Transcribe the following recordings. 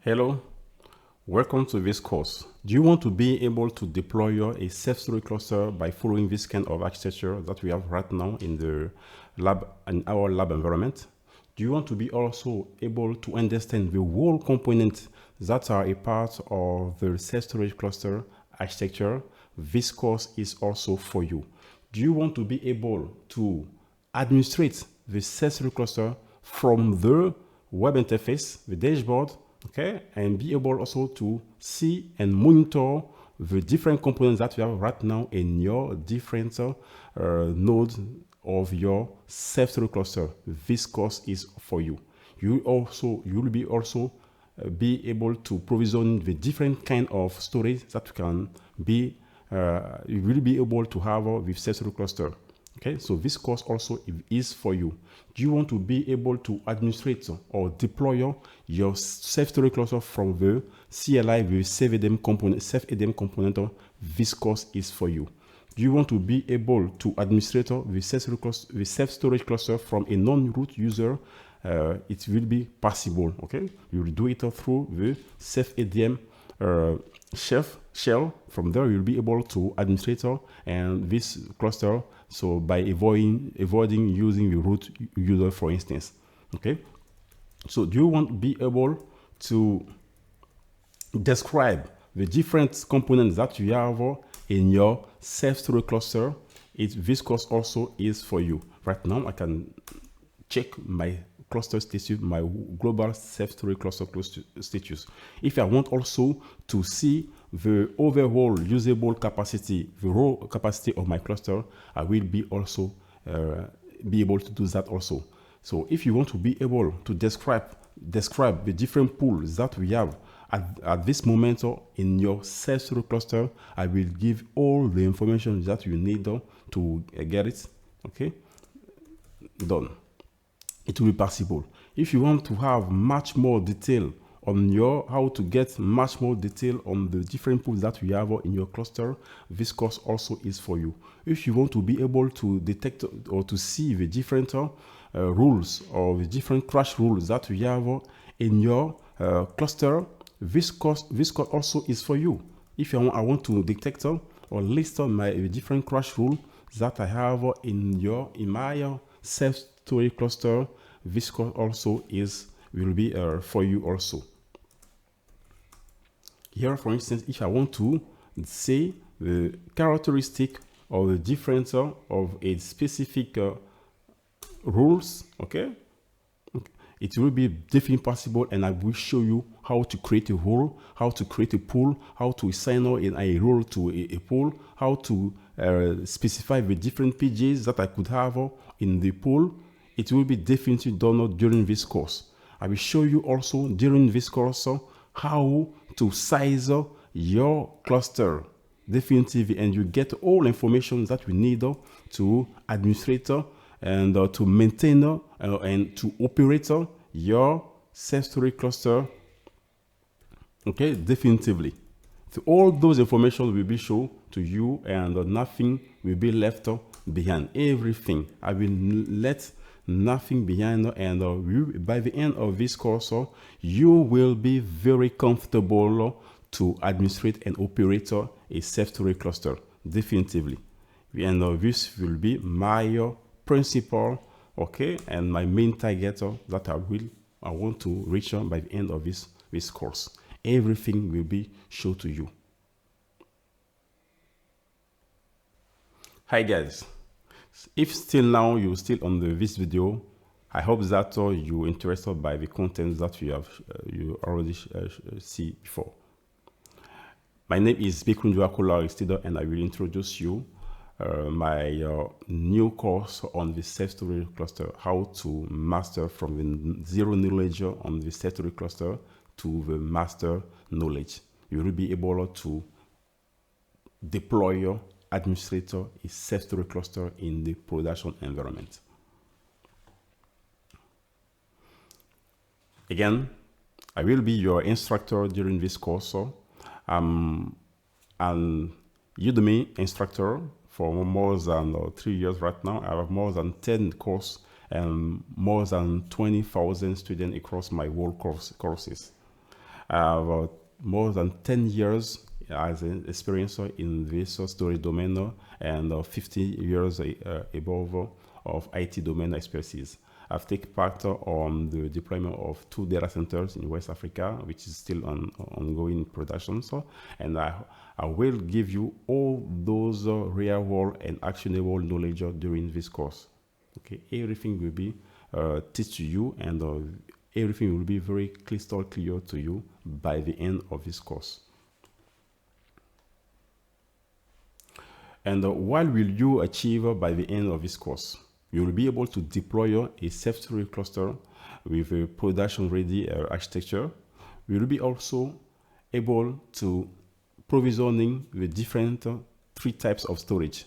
Hello, welcome to this course. Do you want to be able to deploy a Ceph Storage cluster by following this kind of architecture that we have right now in the lab, in our lab environment? Do you want to be also able to understand the whole components that are a part of the Ceph Storage cluster architecture? This course is also for you. Do you want to be able to administrate the Ceph Storage cluster from the web interface, the dashboard, okay, and be able also to see and monitor the different components that you have right now in your different nodes of your Ceph Storage cluster. This course is for you. You will be also be able to provision the different kind of storage that can be you will be able to have with Ceph Storage cluster. Okay, so this course also is for you. Do you want to be able to administrate or deploy your Ceph Storage cluster from the CLI with CephADM component? This course is for you. Do you want to be able to administrate the Ceph Storage cluster from a non-root user? It will be possible. Okay, you will do it through the CephADM shell. From there, you'll be able to administrate and this cluster. So by avoiding using the root user, for instance. Okay. So do you want to be able to describe the different components that you have in your Ceph Storage cluster? This course also is for you. Right now, I can check my cluster status, my global Ceph Storage cluster status. If I want also to see the overall usable capacity, the raw capacity of my cluster, I will be also be able to do that also. So if you want to be able to describe the different pools that we have at this moment in your Ceph Storage cluster, I will give all the information that you need to get it. Okay, done. It will be possible. If you want to have much more detail on how to get much more detail on the different pools that you have in your cluster, this course also is for you. If you want to be able to detect or to see the different rules or the different crash rules that you have in your cluster, this course also is for you. If I want to detect or list my different crash rules that I have in my Ceph Storage cluster, this course also will be for you also. Here, for instance, if I want to say the characteristic or the difference of a specific rules, okay, it will be definitely possible, and I will show you how to create a rule, how to create a pool, how to assign a rule to a pool, how to specify the different pages that I could have in the pool. It will be definitely done during this course. I will show you also during this course how to size your cluster definitively, and you get all information that you need to administrate and to maintain and to operate your Ceph Storage cluster. Okay, definitively. So all those information will be shown to you, and nothing will be left behind. Everything I will let nothing behind, and by the end of this course, you will be very comfortable to administrate and operate a Ceph Storage cluster definitively. And this will be my principle, okay, and my main target that I want to reach by the end of this course. Everything will be shown to you. Hi guys. If still now you're still on this video, I hope that you're interested by the content that you already see before. My name is Bekundu, and I will introduce you my new course on the Ceph Storage cluster, how to master from the zero knowledge on the Ceph Storage cluster to the master knowledge. You will be able to deploy administrator a Ceph Storage cluster in the production environment. Again, I will be your instructor during this course. I'm an Udemy instructor for more than 3 years right now. I have more than 10 courses and more than 20,000 students across my whole courses. I have more than 10 years as an experience in this storage domain and 50 years above of IT domain expertise. I've taken part on the deployment of 2 data centers in West Africa, which is still ongoing production. And I will give you all those real world and actionable knowledge during this course. Okay, everything will be teach to you, and everything will be very crystal clear to you by the end of this course. And what will you achieve by the end of this course? You will be able to deploy a Ceph Storage cluster with a production-ready architecture. You will be also able to provisioning the different 3 types of storage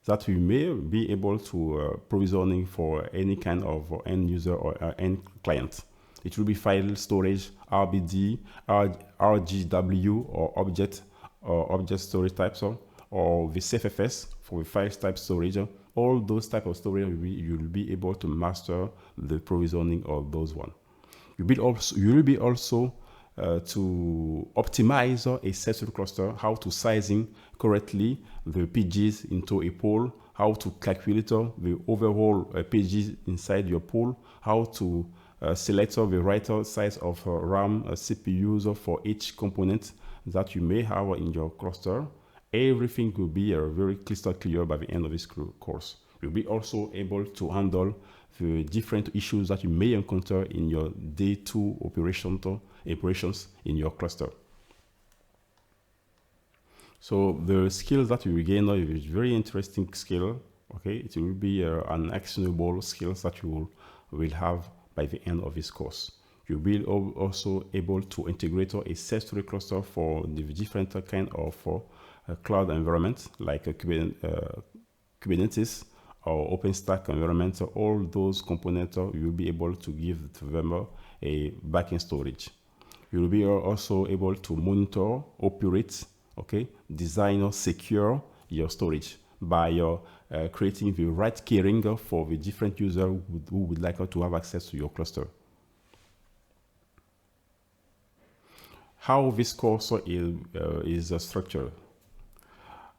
that we may be able to provisioning for any kind of end user or end client. It will be file storage, RBD, RGW, or object storage types, or the CephFS for the file type storage. All those type of storage you will be able to master the provisioning of those one. You will be also to optimize a Ceph Storage cluster, how to sizing correctly the pages into a pool, how to calculate the overall pages inside your pool, how to select the right size of RAM CPUs for each component that you may have in your cluster. Everything will be very crystal clear by the end of this course. You'll be also able to handle the different issues that you may encounter in your day 2 operations in your cluster. So the skills that you will gain is very interesting skill. Okay, it will be an actionable skills that you will have by the end of this course. You'll be also able to integrate a Ceph Storage cluster for the different kind of cloud environments like Kubernetes or OpenStack environment. All those components you'll be able to give to them a backend storage. You'll be also able to monitor, operate, okay, design or secure your storage by creating the right keyring for the different user who would like to have access to your cluster. How this course is structured.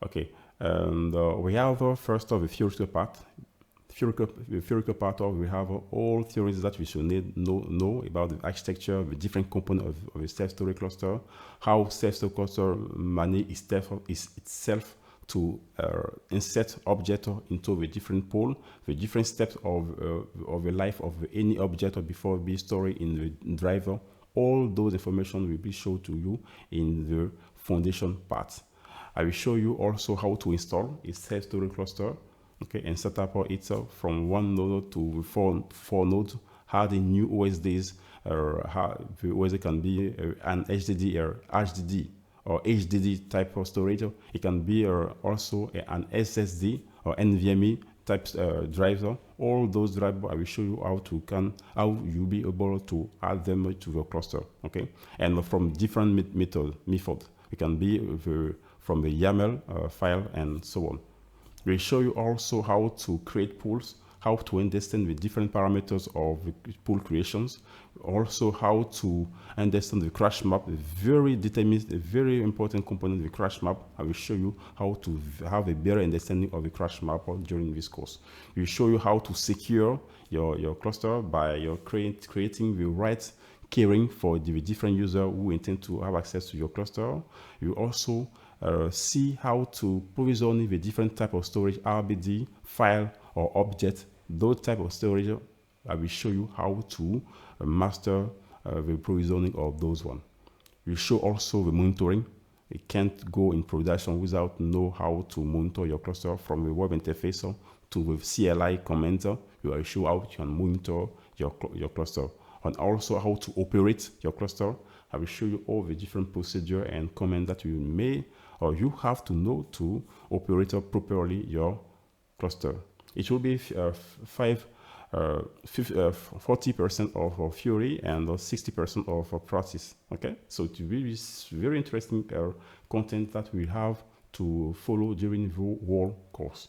Okay, and we have first of the theoretical part. The theoretical part of we have all theories that we should know about the architecture, the different components of a Ceph Storage cluster, how Ceph Storage cluster manages itself to insert object into the different pool, the different steps of the life of any object before being stored in the driver. All those information will be shown to you in the foundation part. I will show you also how to install a Ceph Storage cluster, okay, and set up it from 1 node to 4 nodes, adding new OSDs. The OSD can be an HDD or HDD or HDD type of storage. It can be also an SSD or NVMe type drives. All those drives I will show you how you'll be able to add them to your cluster, okay, and from different methods. It can be from the YAML file and so on. We'll show you also how to create pools, how to understand the different parameters of the pool creations, also how to understand the crash map, a very important component of the crash map. I will show you how to have a better understanding of the crash map during this course. We'll show you how to secure your cluster by creating the right keyring for the different users who intend to have access to your cluster. You also see how to provision the different type of storage, RBD, file, or object. Those type of storage, I will show you how to master the provisioning of those one. We show also the monitoring. You can't go in production without know how to monitor your cluster from the web interface to the CLI command. You will show how you can monitor your cluster, and also how to operate your cluster. I will show you all the different procedure and commands that you may or you have to know to operate properly your cluster. It will be 40% of theory and 60% of practice. Okay, so it will be very interesting content that we have to follow during the whole course.